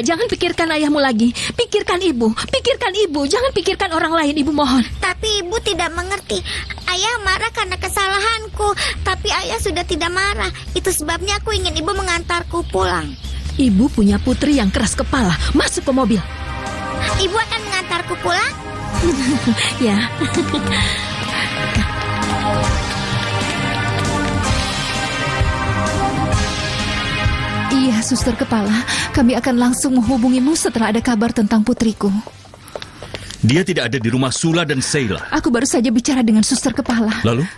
Jangan pikirkan ayahmu lagi. Pikirkan ibu. Pikirkan ibu. Jangan pikirkan orang lain, ibu mohon. Tapi ibu tidak mengerti. Ayah marah karena kesalahanku. Tapi ayah sudah tidak marah. Itu sebabnya aku ingin ibu mengantarku pulang. Ibu punya putri yang keras kepala. Masuk ke mobil. Ibu akan mengantarku pulang? Ya. Iya, suster kepala. Kami akan langsung menghubungimu setelah ada kabar tentang putriku. Dia tidak ada di rumah Sula dan Sheila. Aku baru saja bicara dengan suster kepala. Lalu?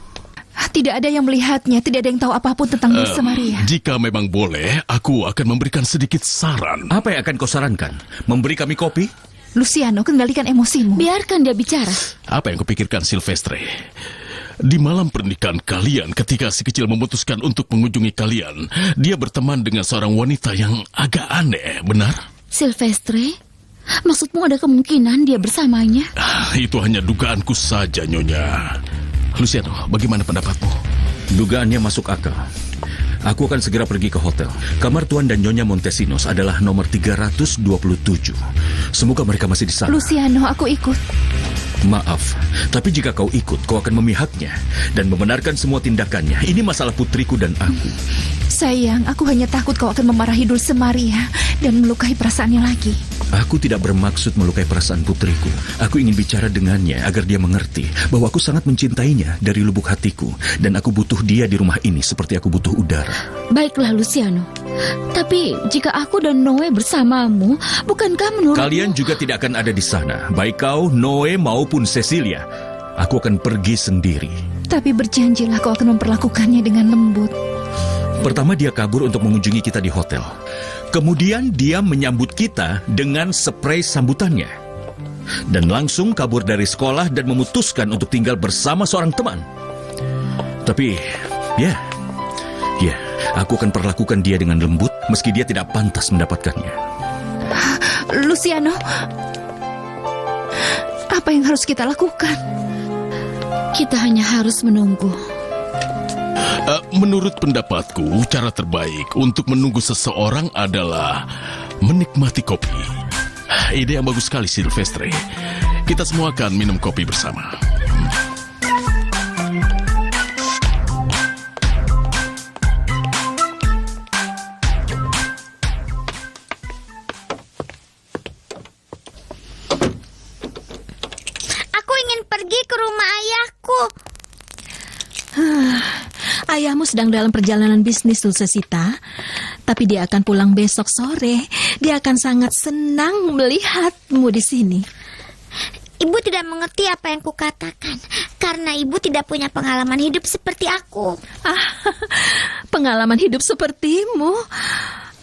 Tidak ada yang melihatnya, tidak ada yang tahu apapun tentang Nurse Maria. Jika memang boleh, aku akan memberikan sedikit saran. Apa yang akan kau sarankan? Memberi kami kopi? Luciano, kendalikan emosimu. Biarkan dia bicara. Apa yang kupikirkan, Silvestre? Di malam pernikahan kalian, ketika si kecil memutuskan untuk mengunjungi kalian, dia berteman dengan seorang wanita yang agak aneh, benar? Silvestre? Maksudmu ada kemungkinan dia bersamanya? Itu hanya dugaanku saja, Nyonya. Luciano, bagaimana pendapatmu? Dugaannya masuk akal. Aku akan segera pergi ke hotel. Kamar Tuan dan Nyonya Montesinos adalah nomor 327. Semoga mereka masih di sana. Luciano, aku ikut. Maaf, tapi jika kau ikut, kau akan memihaknya dan membenarkan semua tindakannya. Ini masalah putriku dan aku. Sayang, aku hanya takut kau akan memarahi Dulce Maria dan melukai perasaannya lagi. Aku tidak bermaksud melukai perasaan putriku. Aku ingin bicara dengannya agar dia mengerti bahwa aku sangat mencintainya dari lubuk hatiku. Dan aku butuh dia di rumah ini seperti aku butuh udara. Baiklah, Luciano. Tapi jika aku dan Noe bersamamu, bukankah menurutmu... Kalian juga tidak akan ada di sana. Baik kau, Noe maupun Cecilia. Aku akan pergi sendiri. Tapi berjanjilah kau akan memperlakukannya dengan lembut. Pertama dia kabur untuk mengunjungi kita di hotel. Kemudian dia menyambut kita dengan spray sambutannya. Dan langsung kabur dari sekolah dan memutuskan untuk tinggal bersama seorang teman. Tapi, ya, aku akan perlakukan dia dengan lembut meski dia tidak pantas mendapatkannya. Luciano, apa yang harus kita lakukan? Kita hanya harus menunggu. Menurut pendapatku, cara terbaik untuk menunggu seseorang adalah menikmati kopi. Ide yang bagus sekali, Silvestre. Kita semua akan minum kopi bersama. Aku ingin pergi ke rumah ayahku. Ayahmu sedang dalam perjalanan bisnis, Dulcecita. Tapi dia akan pulang besok sore. Dia akan sangat senang melihatmu di sini. Ibu tidak mengerti apa yang kukatakan. Karena ibu tidak punya pengalaman hidup seperti aku. Pengalaman hidup sepertimu.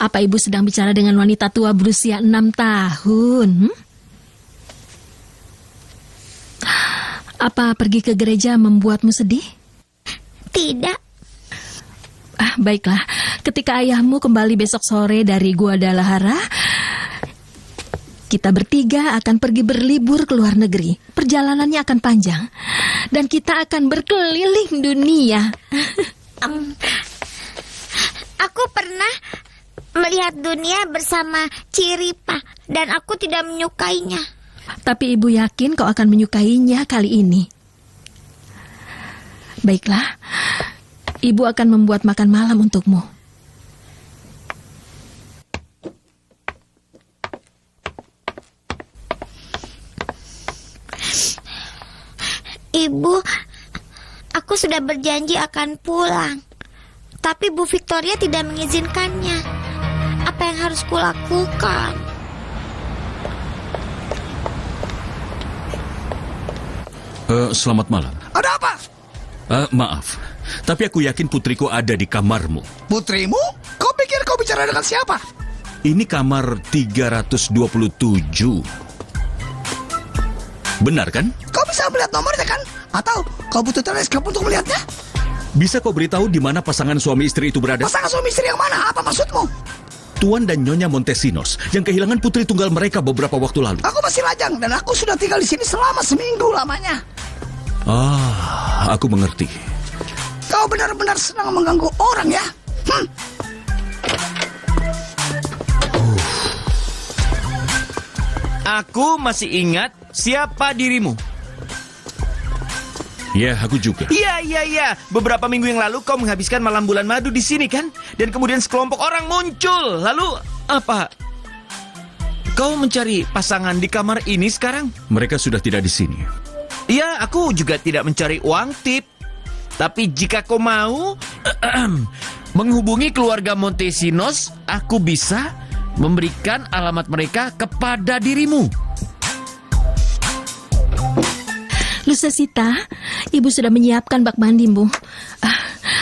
Apa ibu sedang bicara dengan wanita tua berusia 6 tahun? Apa pergi ke gereja membuatmu sedih? Tidak. Baiklah, ketika ayahmu kembali besok sore dari Guadalajara, kita bertiga akan pergi berlibur ke luar negeri. Perjalanannya akan panjang. Dan kita akan berkeliling dunia. Aku pernah melihat dunia bersama Ciripa. Dan aku tidak menyukainya. Tapi ibu yakin kau akan menyukainya kali ini. Baiklah, ibu akan membuat makan malam untukmu. Ibu, aku sudah berjanji akan pulang. Tapi Bu Victoria tidak mengizinkannya. Apa yang harus kulakukan? Selamat malam. Ada apa? Maaf, tapi aku yakin putriku ada di kamarmu. Putrimu? Kau pikir kau bicara dengan siapa? Ini kamar 327. Benar kan? Kau bisa melihat nomornya kan? Atau kau butuh teleskop untuk melihatnya? Bisa kau beritahu di mana pasangan suami istri itu berada? Pasangan suami istri yang mana? Apa maksudmu? Tuan dan Nyonya Montesinos yang kehilangan putri tunggal mereka beberapa waktu lalu. Aku masih lajang dan aku sudah tinggal di sini selama seminggu lamanya. Aku mengerti. Kau benar-benar senang mengganggu orang ya? Aku masih ingat siapa dirimu. Ya, aku juga. Iya. Beberapa minggu yang lalu kau menghabiskan malam bulan madu di sini kan? Dan kemudian sekelompok orang muncul. Lalu apa? Kau mencari pasangan di kamar ini sekarang? Mereka sudah tidak di sini. Iya, aku juga tidak mencari uang tip. Tapi jika kau mau menghubungi keluarga Montesinos, aku bisa memberikan alamat mereka kepada dirimu. Lusesita, ibu sudah menyiapkan bak mandimu.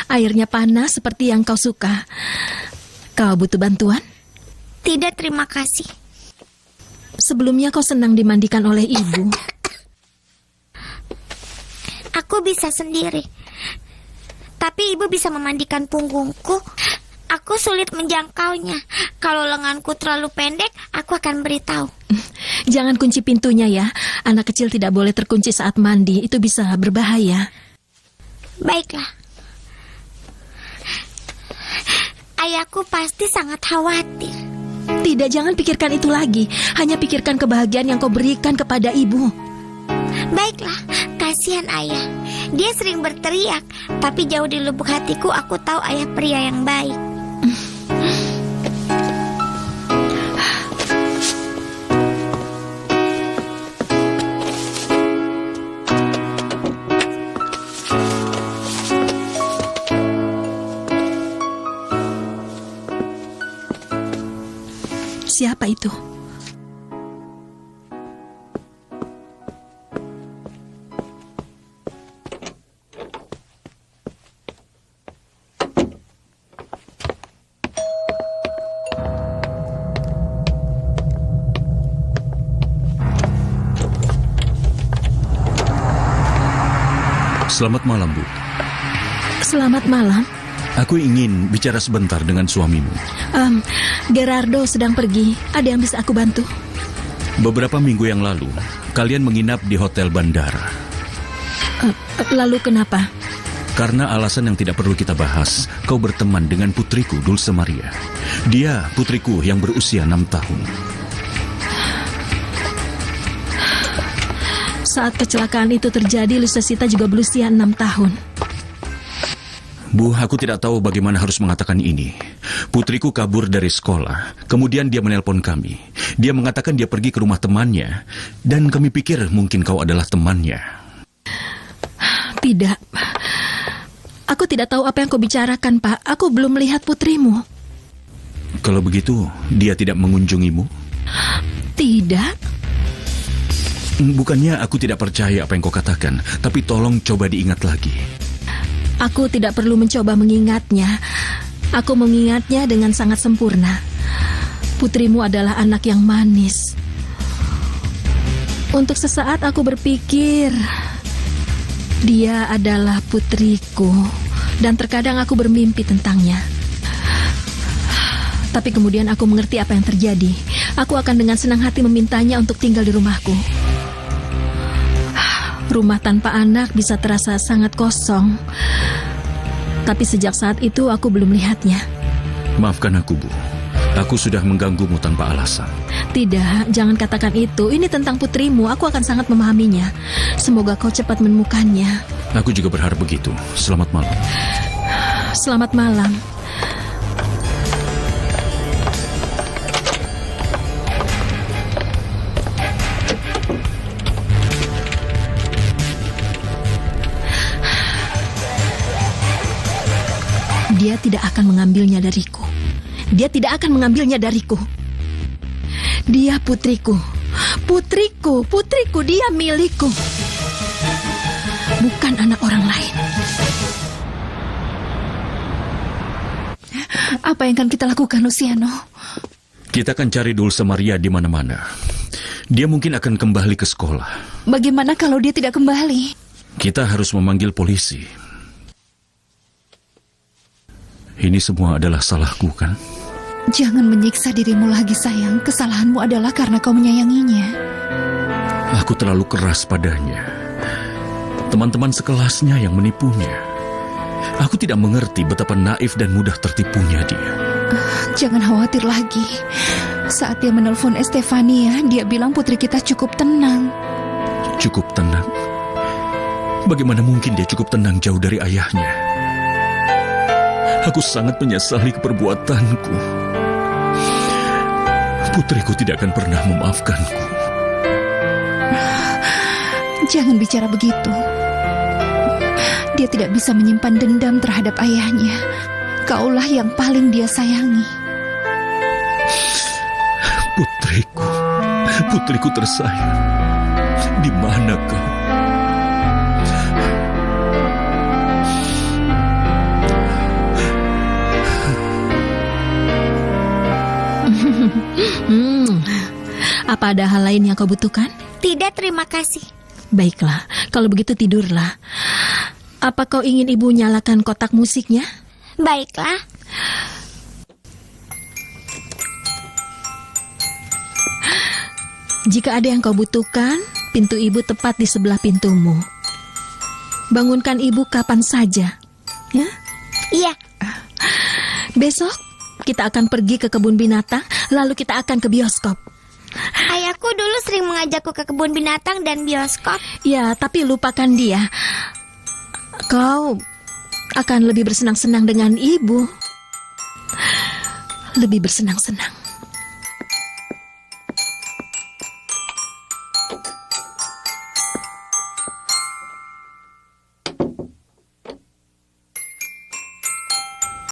Airnya panas seperti yang kau suka. Kau butuh bantuan? Tidak, terima kasih. Sebelumnya kau senang dimandikan oleh ibu. Aku bisa sendiri. Tapi ibu bisa memandikan punggungku. Aku sulit menjangkaunya. Kalau lenganku terlalu pendek, aku akan beritahu. Jangan kunci pintunya ya. Anak kecil tidak boleh terkunci saat mandi. Itu bisa berbahaya. Baiklah. Ayahku pasti sangat khawatir. Tidak, jangan pikirkan itu lagi. Hanya pikirkan kebahagiaan yang kau berikan kepada ibu. Baiklah, kasihan ayah. Dia sering berteriak, tapi jauh di lubuk hatiku aku tahu ayah pria yang baik. Siapa itu? Selamat malam, Bu. Selamat malam. Aku ingin bicara sebentar dengan suamimu. Gerardo sedang pergi. Ada yang bisa aku bantu? Beberapa minggu yang lalu, kalian menginap di hotel bandara. Lalu kenapa? Karena alasan yang tidak perlu kita bahas, kau berteman dengan putriku, Dulce Maria. Dia putriku yang berusia 6 tahun. Saat kecelakaan itu terjadi, Lusesita juga berusia 6 tahun. Bu, aku tidak tahu bagaimana harus mengatakan ini. Putriku kabur dari sekolah, kemudian dia menelpon kami. Dia mengatakan dia pergi ke rumah temannya, dan kami pikir mungkin kau adalah temannya. Tidak. Aku tidak tahu apa yang kau bicarakan, Pak. Aku belum melihat putrimu. Kalau begitu, dia tidak mengunjungimu? Tidak. Bukannya aku tidak percaya apa yang kau katakan, tapi tolong coba diingat lagi. Aku tidak perlu mencoba mengingatnya. Aku mengingatnya dengan sangat sempurna. Putrimu adalah anak yang manis. Untuk sesaat aku berpikir, dia adalah putriku. Dan terkadang aku bermimpi tentangnya. Tapi kemudian aku mengerti apa yang terjadi. Aku akan dengan senang hati memintanya untuk tinggal di rumahku. Rumah tanpa anak bisa terasa sangat kosong. Tapi sejak saat itu aku belum melihatnya. Maafkan aku, Bu. Aku sudah mengganggumu tanpa alasan. Tidak, jangan katakan itu. Ini tentang putrimu, aku akan sangat memahaminya. Semoga kau cepat menemukannya. Aku juga berharap begitu. Selamat malam. Selamat malam. Dia tidak akan mengambilnya dariku. Dia tidak akan mengambilnya dariku. Dia putriku. Putriku, putriku, dia milikku. Bukan anak orang lain. Apa yang akan kita lakukan, Luciano? Kita akan cari Dulce Maria di mana-mana. Dia mungkin akan kembali ke sekolah. Bagaimana kalau dia tidak kembali? Kita harus memanggil polisi. Ini semua adalah salahku, kan? Jangan menyiksa dirimu lagi, sayang. Kesalahanmu adalah karena kau menyayanginya. Aku terlalu keras padanya. Teman-teman sekelasnya yang menipunya. Aku tidak mengerti betapa naif dan mudah tertipunya dia. Jangan khawatir lagi. Saat dia menelpon Estefania, dia bilang putri kita cukup tenang. Cukup tenang? Bagaimana mungkin dia cukup tenang jauh dari ayahnya? Aku sangat menyesali perbuatanku. Putriku tidak akan pernah memaafkanku. Jangan bicara begitu. Dia tidak bisa menyimpan dendam terhadap ayahnya. Kaulah yang paling dia sayangi. Putriku tersayang. Di mana kau? Apa ada hal lain yang kau butuhkan? Tidak, terima kasih. Baiklah, kalau begitu tidurlah. Apa kau ingin ibu nyalakan kotak musiknya? Baiklah. Jika ada yang kau butuhkan, pintu ibu tepat di sebelah pintumu. Bangunkan ibu kapan saja, ya? Iya. Besok kita akan pergi ke kebun binatang, lalu kita akan ke bioskop. Ayahku dulu sering mengajakku ke kebun binatang dan bioskop. Ya, tapi lupakan dia. Kau akan lebih bersenang-senang dengan ibu. Lebih bersenang-senang.